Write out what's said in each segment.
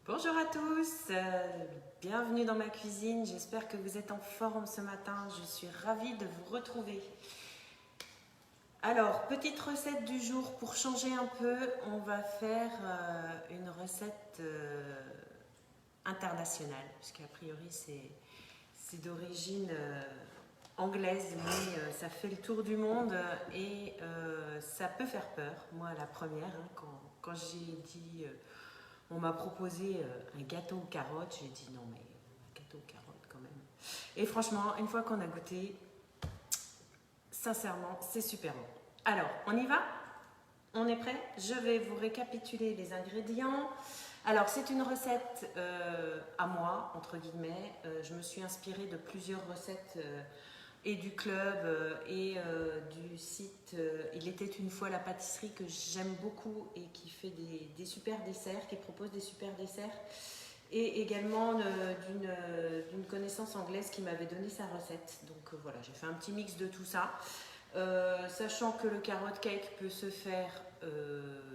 Bonjour à tous, bienvenue dans ma cuisine, j'espère que vous êtes en forme ce matin, je suis ravie de vous retrouver. Alors, petite recette du jour pour changer un peu, on va faire une recette internationale, puisqu'a priori c'est d'origine anglaise, mais ça fait le tour du monde et ça peut faire peur. Moi, la première, quand j'ai dit... on m'a proposé un gâteau aux carottes. J'ai dit non, mais un gâteau aux carottes quand même. Et franchement, une fois qu'on a goûté, sincèrement, c'est super bon. Alors, on y va? On est prêt? Je vais vous récapituler les ingrédients. Alors, c'est une recette à moi, entre guillemets. Je me suis inspirée de plusieurs recettes et du club et du site Il était une fois la pâtisserie, que j'aime beaucoup et qui fait des super desserts, qui propose des super desserts, et également d'une connaissance anglaise qui m'avait donné sa recette. Donc voilà, j'ai fait un petit mix de tout ça, sachant que le carrot cake peut se faire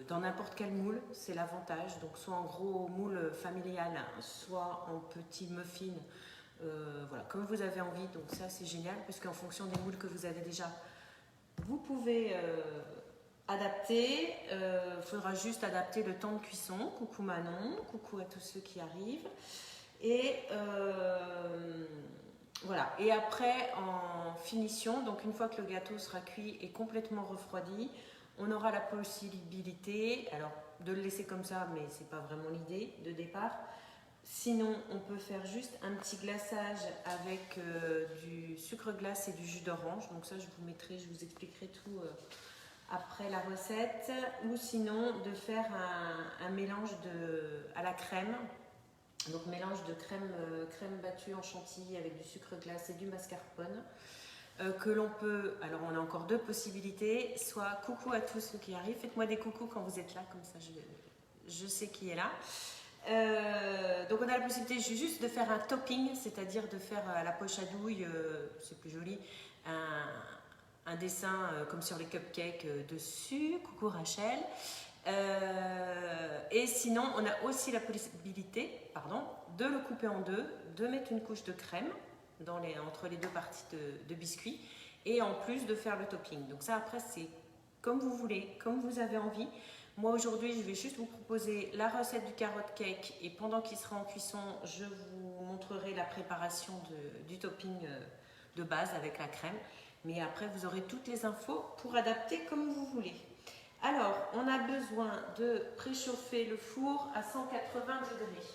dans n'importe quel moule, c'est l'avantage, donc soit en gros moule familial, soit en petit muffin. Voilà, comme vous avez envie, donc ça c'est génial parce qu'en fonction des moules que vous avez déjà, vous pouvez adapter. Faudra juste adapter le temps de cuisson. Coucou Manon, coucou à tous ceux qui arrivent. Et voilà. Et après, en finition, donc une fois que le gâteau sera cuit et complètement refroidi, on aura la possibilité, alors de le laisser comme ça, mais c'est pas vraiment l'idée de départ. Sinon, on peut faire juste un petit glaçage avec du sucre glace et du jus d'orange. Donc ça, je vous expliquerai tout après la recette. Ou sinon, de faire un mélange à la crème. Donc mélange de crème battue en chantilly avec du sucre glace et du mascarpone. Que l'on peut, alors on a encore deux possibilités. Soit coucou à tous ceux qui arrivent. Faites-moi des coucous quand vous êtes là, comme ça je sais qui est là. Donc on a la possibilité juste de faire un topping, c'est-à-dire de faire à la poche à douille, c'est plus joli, un dessin comme sur les cupcakes dessus. Coucou Rachel. Et sinon on a aussi la possibilité, de le couper en deux, de mettre une couche de crème entre les deux parties de biscuit, et en plus de faire le topping. Donc ça, après, c'est comme vous voulez, comme vous avez envie. Moi aujourd'hui, je vais juste vous proposer la recette du carrot cake, et pendant qu'il sera en cuisson, je vous montrerai la préparation du topping de base avec la crème. Mais après, vous aurez toutes les infos pour adapter comme vous voulez. Alors, on a besoin de préchauffer le four à 180 degrés.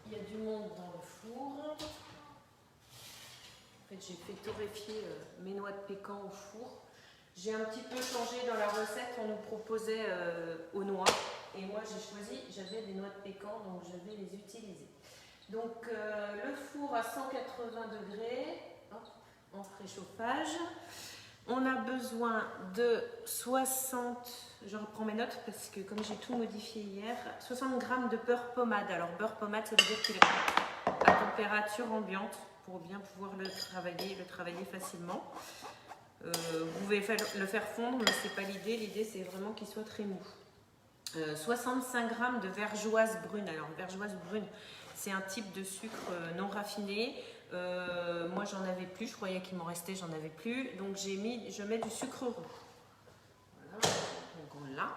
Il y a du monde dans le four. En fait, j'ai fait torréfier mes noix de pécan au four. J'ai un petit peu changé dans la recette, on nous proposait aux noix, et moi j'avais des noix de pécan, donc je vais les utiliser. Donc le four à 180 degrés, en préchauffage. On a besoin de 60, je reprends mes notes parce que comme j'ai tout modifié hier, 60 g de beurre pommade. Alors beurre pommade, ça veut dire qu'il est à température ambiante pour bien pouvoir le travailler facilement. Vous pouvez le faire fondre, mais ce n'est pas l'idée. L'idée, c'est vraiment qu'il soit très mou. 65 g de vergeoise brune. Alors, vergeoise brune, c'est un type de sucre non raffiné. Moi, j'en avais plus. Je croyais qu'il m'en restait, j'en avais plus. Donc, je mets du sucre roux. Voilà. Donc, on l'a.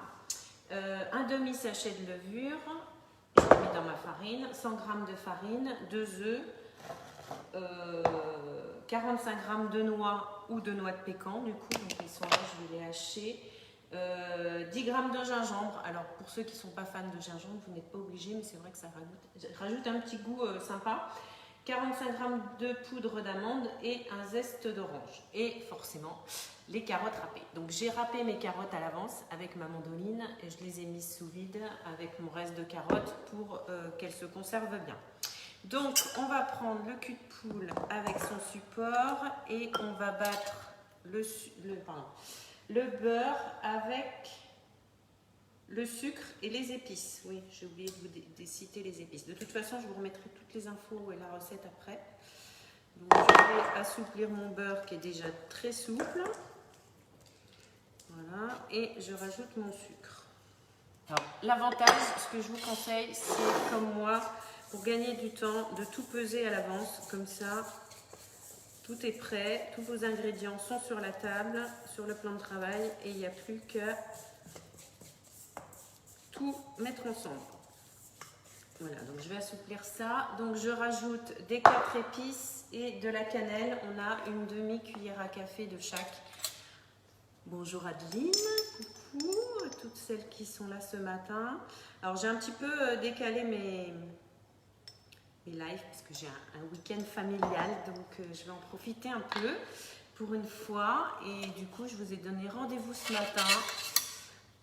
Un demi-sachet de levure. Je le mets dans ma farine. 100 g de farine. 2 œufs. 45 g de noix ou de noix de pécan, du coup, donc ils sont là, je vais les hacher. 10 g de gingembre. Alors pour ceux qui ne sont pas fans de gingembre, vous n'êtes pas obligés, mais c'est vrai que ça rajoute un petit goût sympa. 45 g de poudre d'amande et un zeste d'orange. Et forcément, les carottes râpées. Donc j'ai râpé mes carottes à l'avance avec ma mandoline et je les ai mises sous vide avec mon reste de carottes pour qu'elles se conservent bien. Donc, on va prendre le cul de poule avec son support et on va battre le beurre avec le sucre et les épices. Oui, j'ai oublié de citer les épices. De toute façon, je vous remettrai toutes les infos et la recette après. Donc, je vais assouplir mon beurre qui est déjà très souple. Voilà, et je rajoute mon sucre. Alors, l'avantage, ce que je vous conseille, c'est comme moi, pour gagner du temps, de tout peser à l'avance. Comme ça, tout est prêt, tous vos ingrédients sont sur la table, sur le plan de travail, et il n'y a plus qu'à tout mettre ensemble. Voilà, donc je vais assouplir ça. Donc je rajoute des 4 épices et de la cannelle. On a une demi-cuillère à café de chaque. Bonjour Adeline, coucou à toutes celles qui sont là ce matin. Alors j'ai un petit peu décalé mes lives parce que j'ai un week-end familial, donc je vais en profiter un peu pour une fois. Et du coup, je vous ai donné rendez-vous ce matin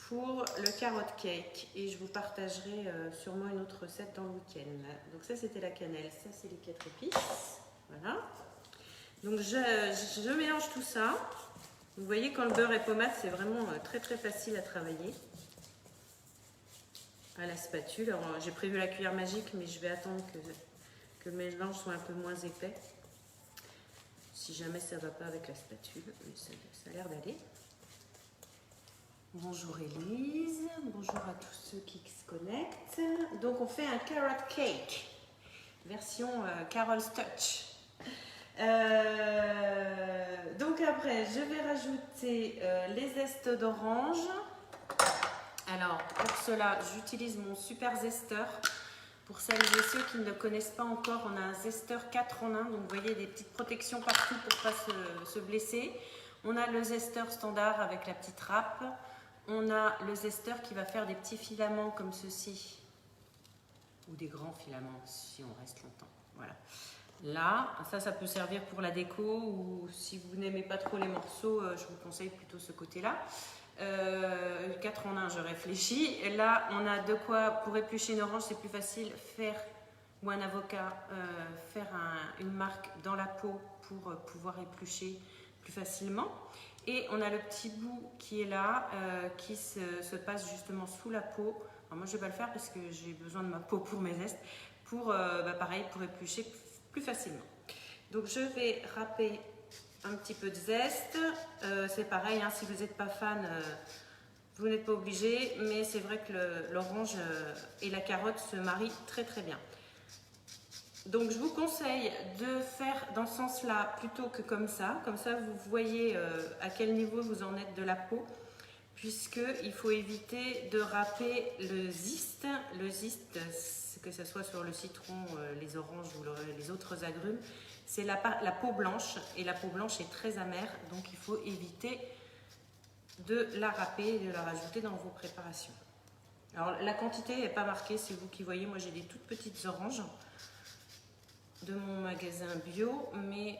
pour le carrot cake et je vous partagerai sûrement une autre recette dans le week-end. Donc ça c'était la cannelle, ça c'est les 4 épices. Voilà. Donc je mélange tout ça. Vous voyez quand le beurre est pommade, c'est vraiment très très facile à travailler. À la spatule. Alors j'ai prévu la cuillère magique, mais je vais attendre que le mélange soit un peu moins épais. Si jamais ça ne va pas avec la spatule, mais ça a l'air d'aller. Bonjour Élise, bonjour à tous ceux qui se connectent. Donc on fait un carrot cake, version Carol's Touch. Donc après, je vais rajouter les zestes d'orange. Alors pour cela, j'utilise mon super zesteur. Pour celles et ceux qui ne le connaissent pas encore, on a un zesteur 4 en 1. Donc vous voyez des petites protections partout pour ne pas se blesser. On a le zesteur standard avec la petite râpe. On a le zesteur qui va faire des petits filaments comme ceci, ou des grands filaments si on reste longtemps. Voilà. Là, ça peut servir pour la déco, ou si vous n'aimez pas trop les morceaux, je vous conseille plutôt ce côté-là. 4 en 1, je réfléchis. Et là, on a de quoi, pour éplucher une orange, c'est plus facile, ou un avocat, faire une marque dans la peau pour pouvoir éplucher plus facilement. Et on a le petit bout qui est là, qui se passe justement sous la peau. Alors moi je ne vais pas le faire parce que j'ai besoin de ma peau pour mes zestes, pareil, pour éplucher plus facilement. Donc je vais râper un petit peu de zeste. C'est pareil, hein, si vous n'êtes pas fan, vous n'êtes pas obligé, mais c'est vrai que l'orange et la carotte se marient très très bien. Donc je vous conseille de faire dans ce sens-là plutôt que comme ça. Comme ça, vous voyez à quel niveau vous en êtes de la peau, puisqu'il faut éviter de râper le zeste. Le zeste, que ce soit sur le citron, les oranges ou les autres agrumes, c'est la peau blanche. Et la peau blanche est très amère, donc il faut éviter de la râper et de la rajouter dans vos préparations. Alors la quantité n'est pas marquée, c'est vous qui voyez. Moi j'ai des toutes petites oranges de mon magasin bio, mais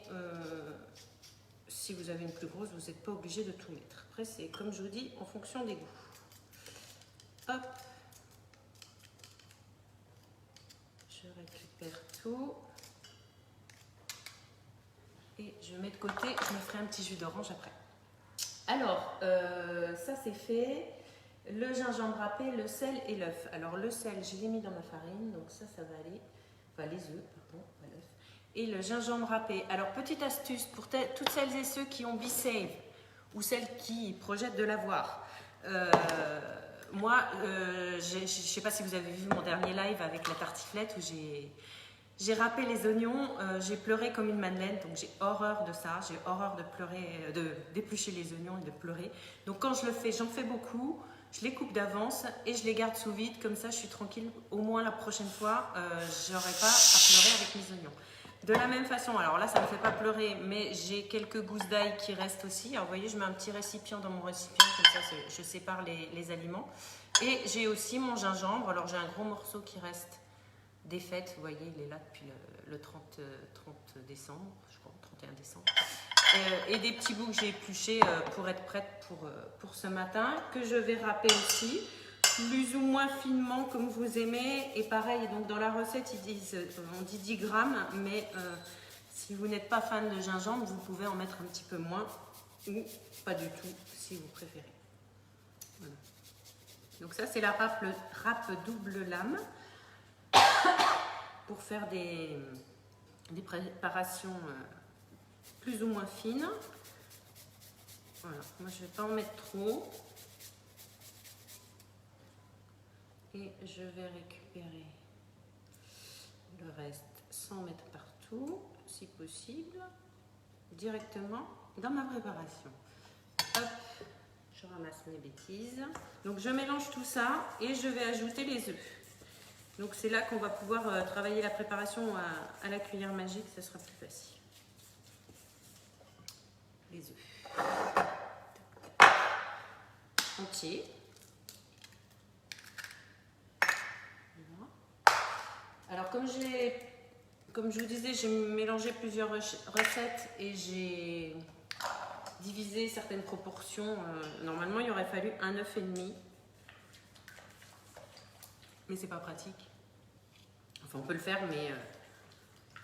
si vous avez une plus grosse, vous n'êtes pas obligé de tout mettre. Après, c'est comme je vous dis, en fonction des goûts. Hop, je récupère tout et je mets de côté. Je me ferai un petit jus d'orange après. Alors, ça c'est fait. Le gingembre râpé, le sel et l'œuf. Alors le sel, je l'ai mis dans ma farine, donc ça va aller. Enfin les œufs, pardon, pas l'œuf. Et le gingembre râpé. Alors petite astuce pour toutes celles et ceux qui ont BeSave ou celles qui projettent de l'avoir. Moi, je ne sais pas si vous avez vu mon dernier live avec la tartiflette où j'ai râpé les oignons, j'ai pleuré comme une madeleine, donc j'ai horreur de ça, j'ai horreur de pleurer, d'éplucher les oignons et de pleurer. Donc quand je le fais, j'en fais beaucoup, je les coupe d'avance et je les garde sous vide, comme ça je suis tranquille. Au moins la prochaine fois, je n'aurai pas à pleurer avec mes oignons. De la même façon, alors là ça ne me fait pas pleurer, mais j'ai quelques gousses d'ail qui restent aussi. Alors vous voyez, je mets un petit récipient dans mon récipient, comme ça je sépare les aliments. Et j'ai aussi mon gingembre, alors j'ai un gros morceau qui reste des fêtes, vous voyez, il est là depuis le 30 décembre, je crois, 31 décembre. Et des petits bouts que j'ai épluchés pour être prête pour ce matin, que je vais râper aussi, plus ou moins finement comme vous aimez. Et pareil, donc dans la recette, on dit 10 grammes, mais si vous n'êtes pas fan de gingembre, vous pouvez en mettre un petit peu moins, ou pas du tout, si vous préférez. Voilà. Donc ça, c'est la râpe double lame. Pour faire des préparations plus ou moins fines. Voilà, moi je ne vais pas en mettre trop. Et je vais récupérer le reste sans mettre partout, si possible, directement dans ma préparation. Hop, je ramasse mes bêtises. Donc je mélange tout ça et je vais ajouter les œufs. Donc c'est là qu'on va pouvoir travailler la préparation à la cuillère magique, ça sera plus facile. Les œufs. Entiers. Voilà. Alors comme je vous disais, j'ai mélangé plusieurs recettes et j'ai divisé certaines proportions. Normalement, il aurait fallu un œuf et demi. Mais c'est pas pratique. Enfin, on peut le faire, mais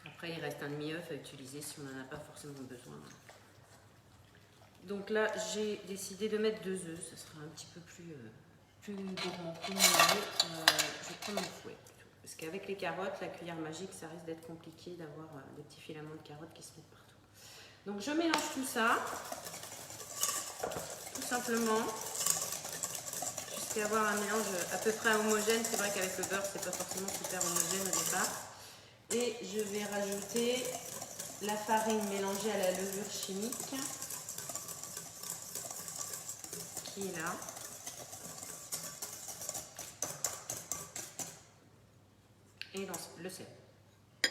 après, il reste un demi-œuf à utiliser si on n'en a pas forcément besoin. Donc là, j'ai décidé de mettre 2 œufs. Ça sera un petit peu plus gourmand, plus nouveau. Je prends mon fouet. Parce qu'avec les carottes, la cuillère magique, ça risque d'être compliqué d'avoir des petits filaments de carottes qui se mettent partout. Donc je mélange tout ça, tout simplement, jusqu'à avoir un mélange à peu près homogène. C'est vrai qu'avec le beurre, c'est pas forcément super homogène au départ. Et je vais rajouter la farine mélangée à la levure chimique, qui est là. Et le sel.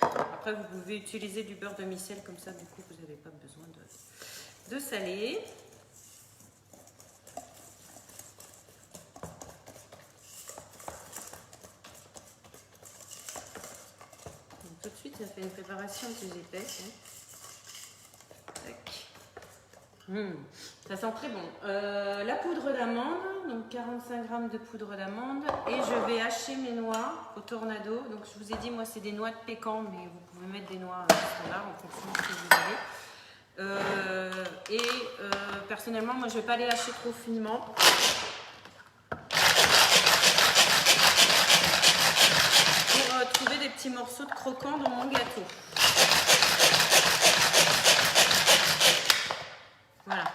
Après, vous pouvez utiliser du beurre demi-sel, comme ça, du coup, vous n'avez pas besoin de saler. Donc, tout de suite, ça fait une préparation plus épaisse. Ça sent très bon. La poudre d'amande, donc 45 g de poudre d'amande. Et je vais hacher mes noix au tornado. Donc je vous ai dit, moi c'est des noix de pécan, mais vous pouvez mettre des noix standard en fonction de ce que vous avez. Personnellement, moi je ne vais pas les hacher trop finement. Pour trouver des petits morceaux de croquant dans mon gâteau. Voilà,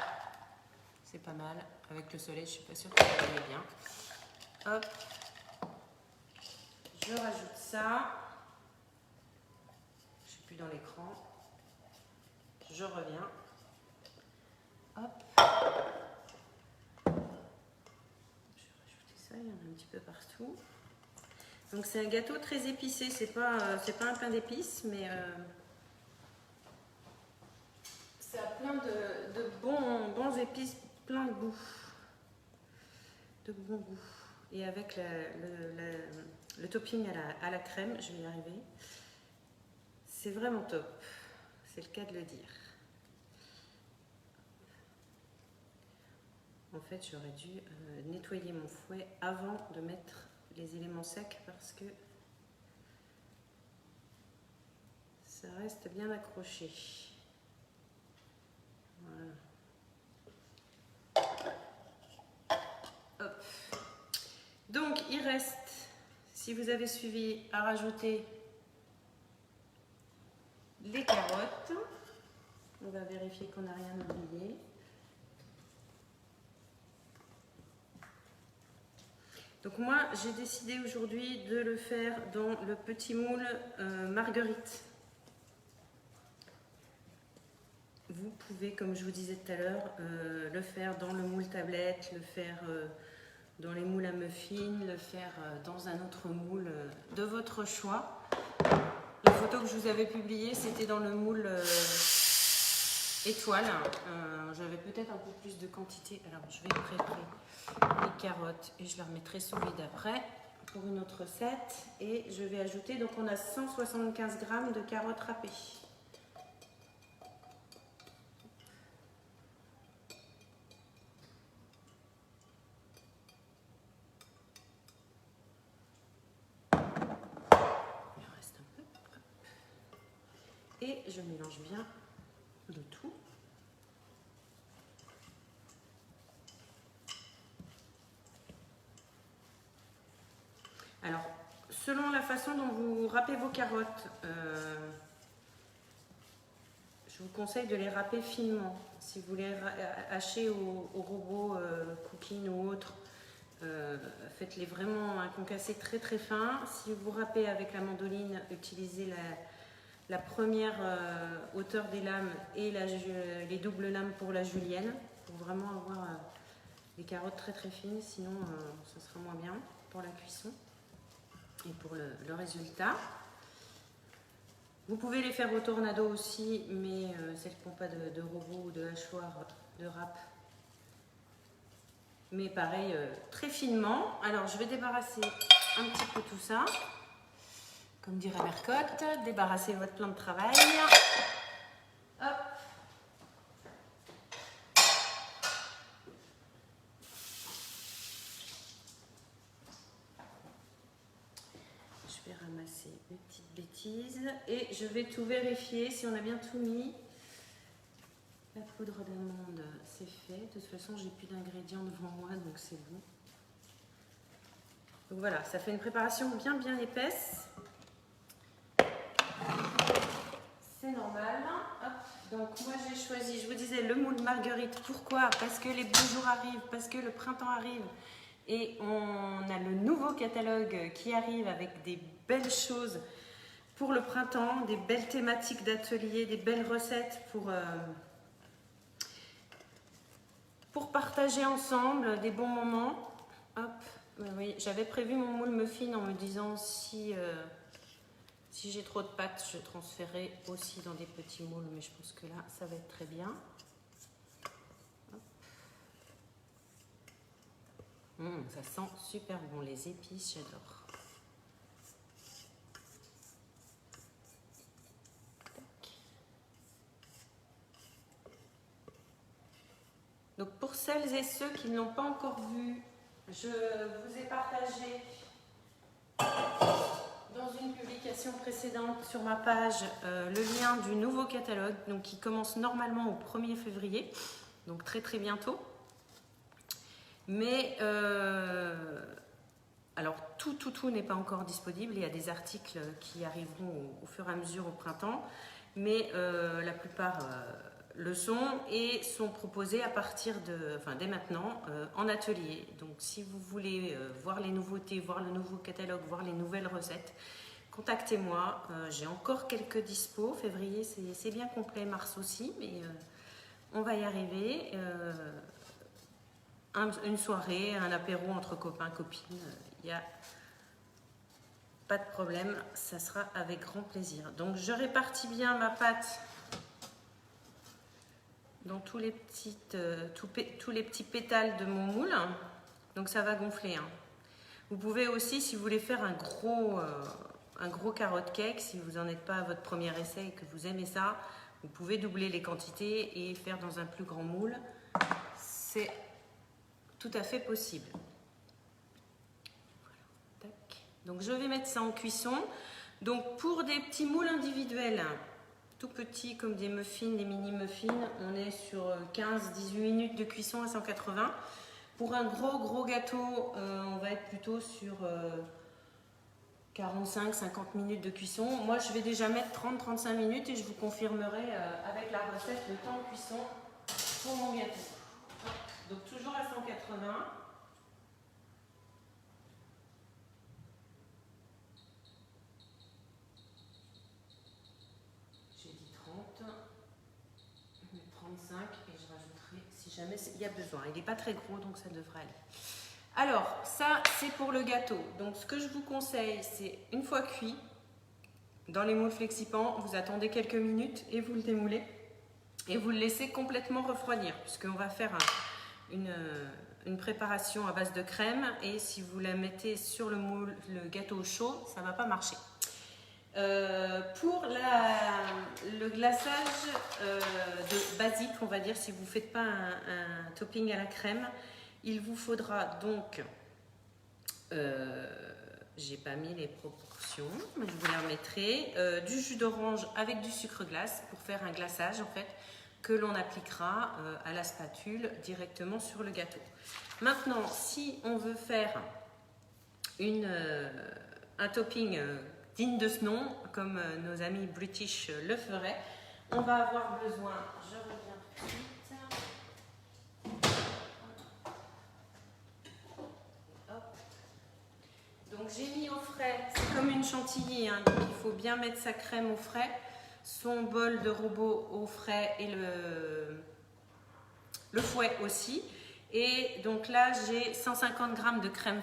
c'est pas mal. Avec le soleil, je suis pas sûre que ça va bien. Hop, je rajoute ça. Je suis plus dans l'écran. Je reviens. Hop. Je vais rajouter ça, il y en a un petit peu partout. Donc c'est un gâteau très épicé. C'est pas un pain d'épices, mais ça a plein de bons épices, plein de goût. De bon goût. Et avec le topping à la crème, je vais y arriver. C'est vraiment top. C'est le cas de le dire. En fait, j'aurais dû nettoyer mon fouet avant de mettre les éléments secs parce que ça reste bien accroché. Voilà. Hop. Donc, il reste, si vous avez suivi, à rajouter les carottes. On va vérifier qu'on n'a rien oublié. Donc moi, j'ai décidé aujourd'hui de le faire dans le petit moule marguerite. Vous pouvez, comme je vous disais tout à l'heure, le faire dans le moule tablette, le faire dans les moules à muffins, le faire dans un autre moule de votre choix. La photo que je vous avais publiée, c'était dans le moule étoile. J'avais peut-être un peu plus de quantité. Alors, je vais préparer les carottes et je les remettrai sous vide après pour une autre recette. Et je vais ajouter, donc on a 175 g de carottes râpées. Et je mélange bien le tout. Alors, selon la façon dont vous râpez vos carottes, je vous conseille de les râper finement. Si vous les hachez au robot cooking ou autre, Faites-les vraiment un concassé très très fin. Si vous râpez avec la mandoline, utilisez la première hauteur des lames et les doubles lames pour la julienne, pour vraiment avoir des carottes très très fines, sinon ça sera moins bien pour la cuisson et pour le résultat. Vous pouvez les faire au tornado aussi, mais celles qui n'ont pas de robot ou de hachoir de râpe. Mais pareil, très finement. Alors je vais débarrasser un petit peu tout ça. Comme dirait Mercotte, débarrassez votre plan de travail. Hop. Je vais ramasser mes petites bêtises et je vais tout vérifier si on a bien tout mis. La poudre d'amande, c'est fait. De toute façon, j'ai plus d'ingrédients devant moi, donc c'est bon. Donc voilà, ça fait une préparation bien épaisse. C'est normal. Hop. Donc moi j'ai choisi, je vous disais, le moule marguerite. Pourquoi? Parce que les beaux jours arrivent, parce que le printemps arrive. Et on a le nouveau catalogue qui arrive avec des belles choses pour le printemps, des belles thématiques d'atelier, des belles recettes pour partager ensemble des bons moments. Hop. Oui, j'avais prévu mon moule muffin en me disant si j'ai trop de pâtes, je transférerai aussi dans des petits moules, mais je pense que là, ça va être très bien. Ça sent super bon, les épices, j'adore. Donc pour celles et ceux qui ne l'ont pas encore vu, je vous ai partagé dans une publication précédente sur ma page le lien du nouveau catalogue, donc qui commence normalement au 1er février, donc très très bientôt. Mais alors tout n'est pas encore disponible, il y a des articles qui arriveront au fur et à mesure au printemps, mais la plupart le sont et sont proposés à partir dès maintenant en atelier. Donc si vous voulez voir les nouveautés, voir le nouveau catalogue, voir les nouvelles recettes, contactez-moi. J'ai encore quelques dispos. Février c'est bien complet, mars aussi, mais on va y arriver. Une soirée, un apéro entre copains, copines, il n'y a pas de problème, ça sera avec grand plaisir. Donc je répartis bien ma pâte dans tous les petits pétales de mon moule, donc ça va gonfler. Vous pouvez aussi, si vous voulez faire un gros carotte cake, si vous n'en êtes pas à votre premier essai et que vous aimez ça, vous pouvez doubler les quantités et faire dans un plus grand moule. C'est tout à fait possible. Voilà. Donc je vais mettre ça en cuisson. Donc pour des petits moules individuels, tout petits comme des muffins, des mini muffins, on est sur 15-18 minutes de cuisson à 180. Pour un gros gâteau, on va être plutôt sur 45-50 minutes de cuisson. Moi je vais déjà mettre 30-35 minutes et je vous confirmerai avec la recette le temps de cuisson pour mon gâteau. Donc toujours à 180. J'ai dit 30. Je mets 35 et je rajouterai si jamais il y a besoin. Il n'est pas très gros donc ça devrait aller. Alors ça c'est pour le gâteau. Donc ce que je vous conseille c'est une fois cuit, dans les moules Flexipans, vous attendez quelques minutes et vous le démoulez. Et vous le laissez complètement refroidir puisqu'on va faire une préparation à base de crème et si vous la mettez sur le moule, le gâteau chaud, ça ne va pas marcher. Pour le glaçage basique, on va dire, si vous ne faites pas un topping à la crème, il vous faudra donc, j'ai pas mis les proportions, mais je vous les remettrai, du jus d'orange avec du sucre glace pour faire un glaçage en fait, que l'on appliquera à la spatule directement sur le gâteau. Maintenant, si on veut faire un topping digne de ce nom, comme nos amis british le feraient, on va avoir besoin, je reviens tout de suite, Donc j'ai mis au frais, c'est comme une chantilly, hein, donc il faut bien mettre sa crème au frais, son bol de robot au frais et le fouet aussi. Et donc là j'ai 150 g de crème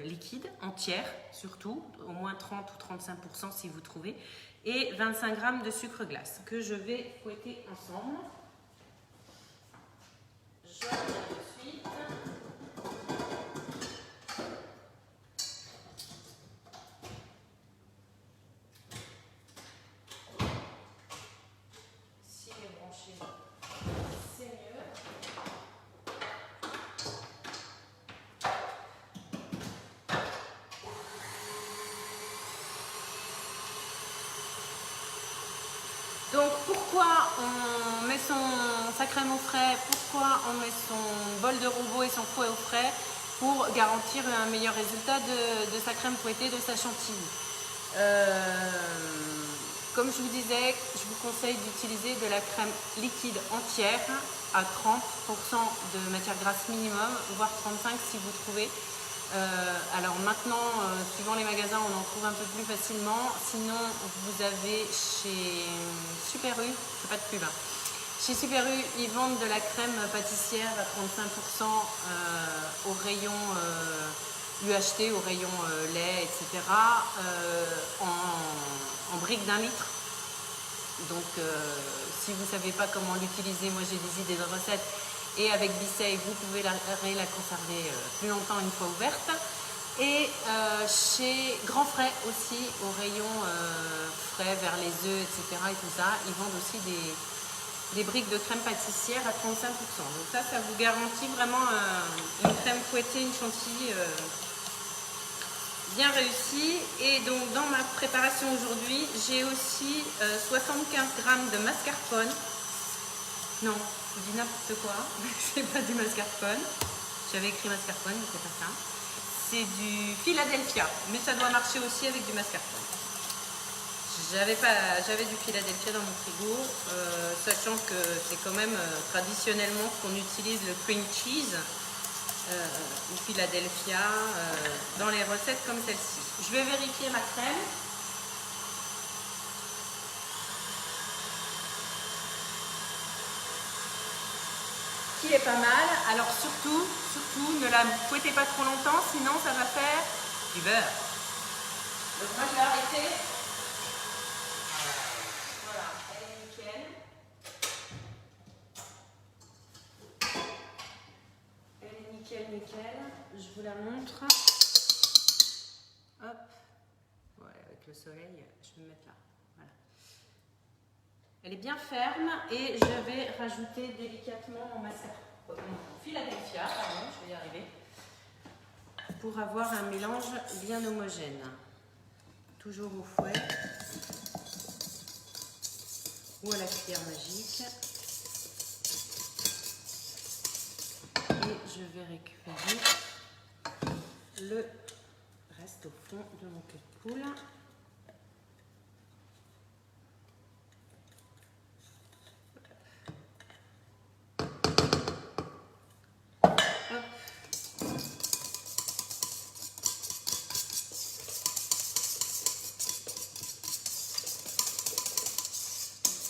liquide, entière surtout, au moins 30 ou 35% si vous trouvez, et 25 g de sucre glace que je vais fouetter ensemble. Je reviens tout de suite. S'il est branché, c'est mieux. Donc pourquoi on met sa crème au frais, pourquoi on met son bol de robot et son fouet au frais? Pour garantir un meilleur résultat de sa crème fouettée, de sa chantilly. Comme je vous disais, je vous conseille d'utiliser de la crème liquide entière à 30% de matière grasse minimum, voire 35% si vous trouvez. Alors maintenant, suivant les magasins, on en trouve un peu plus facilement. Sinon, vous avez chez Super U, c'est pas de pub, hein. Chez Super U, ils vendent de la crème pâtissière à 35% au rayon UHT, au rayon lait, etc. En briques d'1 litre. Donc, si vous ne savez pas comment l'utiliser, moi j'ai des idées de recettes. Et avec Bissey, vous pouvez la conserver plus longtemps une fois ouverte. Et chez Grand Frais aussi, au rayon frais vers les œufs, etc. et tout ça, ils vendent aussi des briques de crème pâtissière à 35%. Donc ça vous garantit vraiment une crème fouettée, une chantilly bien réussie. Et donc dans ma préparation aujourd'hui, j'ai aussi 75 g de mascarpone. Non, je dis n'importe quoi, c'est pas du mascarpone. J'avais écrit mascarpone, mais c'est pas ça. C'est du Philadelphia, mais ça doit marcher aussi avec du mascarpone. J'avais du Philadelphia dans mon frigo, sachant que c'est quand même traditionnellement qu'on utilise le cream cheese ou Philadelphia dans les recettes comme celle-ci. Je vais vérifier ma crème. Qui est pas mal. Alors surtout, ne la fouettez pas trop longtemps, sinon ça va faire du beurre. Donc moi je vais arrêter. Voilà, elle est nickel. Elle est nickel, nickel. Je vous la montre. Hop. Ouais, avec le soleil, je vais me mettre là. Voilà. Elle est bien ferme et je vais rajouter délicatement mon Philadelphia, pardon, je vais y arriver, pour avoir un mélange bien homogène. Toujours au fouet ou à la cuillère magique. Et je vais récupérer le reste au fond de mon queue de poule.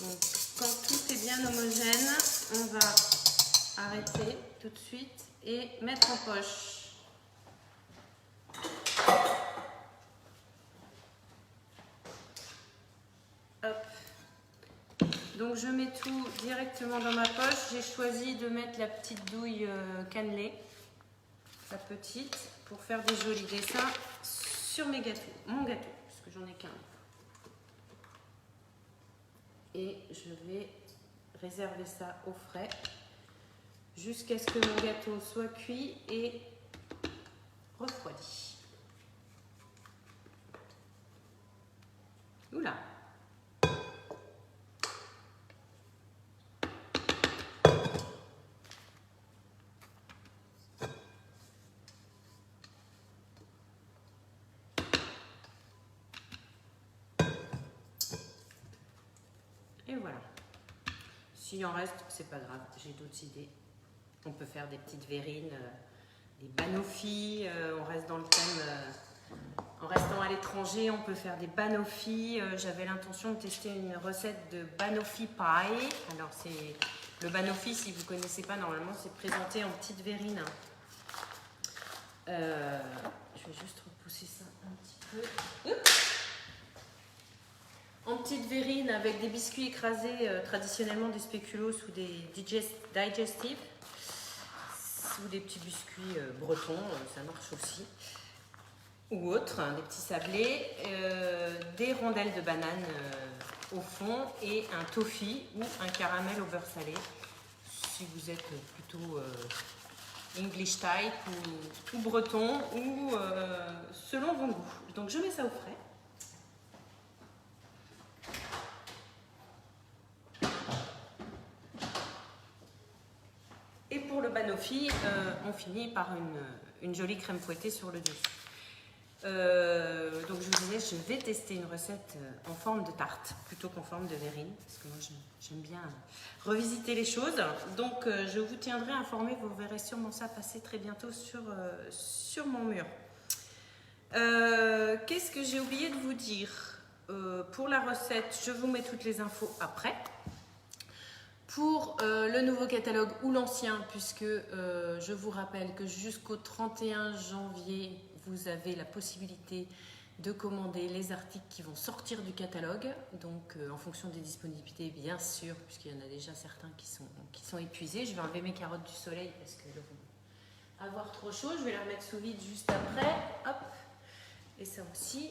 Donc, quand tout est bien homogène, on va arrêter tout de suite et mettre en poche. Hop. Donc je mets tout directement dans ma poche. J'ai choisi de mettre la petite douille cannelée, la petite, pour faire des jolis dessins sur mes gâteaux, mon gâteau, parce que j'en ai qu'un. Et je vais réserver ça au frais jusqu'à ce que mon gâteau soit cuit et refroidi. Oula! Et voilà. S'il en reste, c'est pas grave, j'ai d'autres idées. On peut faire des petites verrines, des banoffis, on reste dans le thème En restant à l'étranger, on peut faire des banoffee. J'avais l'intention de tester une recette de banoffee pie. Alors, c'est le banoffee, si vous ne connaissez pas, normalement, c'est présenté en petites verrines. Je vais juste repousser ça un petit peu. En petites verrines avec des biscuits écrasés, traditionnellement des spéculoos ou des digestifs, ou des petits biscuits bretons, ça marche aussi. Ou autres, hein, des petits sablés, des rondelles de banane au fond et un toffee ou un caramel au beurre salé si vous êtes plutôt English type ou breton ou selon vos goûts. Donc je mets ça au frais. Et pour le banoffee, on finit par une jolie crème fouettée sur le dessus. Donc je vous disais, je vais tester une recette en forme de tarte plutôt qu'en forme de verrine, parce que moi j'aime bien revisiter les choses. Donc je vous tiendrai informé, vous verrez sûrement ça passer très bientôt sur mon mur. Qu'est-ce que j'ai oublié de vous dire? Pour la recette, je vous mets toutes les infos après. Pour le nouveau catalogue ou l'ancien, puisque je vous rappelle que jusqu'au 31 janvier, vous avez la possibilité de commander les articles qui vont sortir du catalogue, donc en fonction des disponibilités bien sûr, puisqu'il y en a déjà certains qui sont épuisés. Je vais enlever mes carottes du soleil parce qu'elles vont avoir trop chaud. Je vais les remettre sous vide juste après. Hop. Et ça aussi.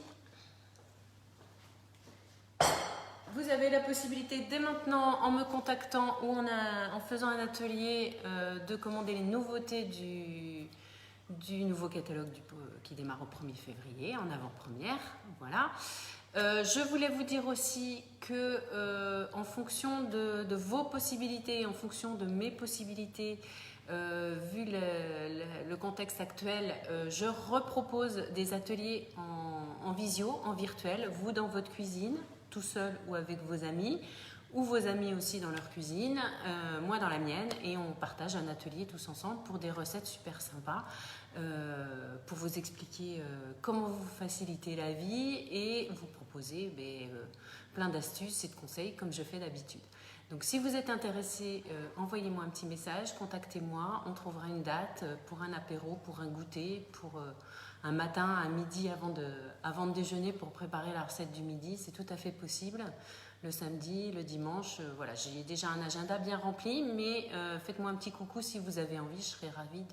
Vous avez la possibilité dès maintenant, en me contactant ou en faisant un atelier, de commander les nouveautés du nouveau catalogue qui démarre au 1er février, en avant-première. Voilà. Je voulais vous dire aussi que en fonction de vos possibilités, en fonction de mes possibilités, vu le contexte actuel, je repropose des ateliers en visio, en virtuel, vous dans votre cuisine, tout seul ou avec vos amis, ou vos amis aussi dans leur cuisine, moi dans la mienne, et on partage un atelier tous ensemble pour des recettes super sympas, pour vous expliquer comment vous faciliter la vie et vous proposer plein d'astuces et de conseils comme je fais d'habitude. Donc si vous êtes intéressé, envoyez-moi un petit message, contactez-moi, on trouvera une date pour un apéro, pour un goûter, pour un matin, un midi avant de déjeuner pour préparer la recette du midi, c'est tout à fait possible. Le samedi, le dimanche, voilà, j'ai déjà un agenda bien rempli, mais faites-moi un petit coucou si vous avez envie, je serai ravie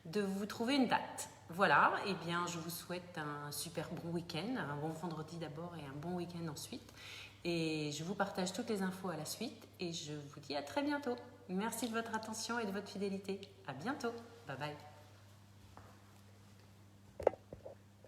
de vous trouver une date. Voilà, et bien je vous souhaite un super bon week-end, un bon vendredi d'abord et un bon week-end ensuite. Et je vous partage toutes les infos à la suite et je vous dis à très bientôt. Merci de votre attention et de votre fidélité. À bientôt. Bye bye.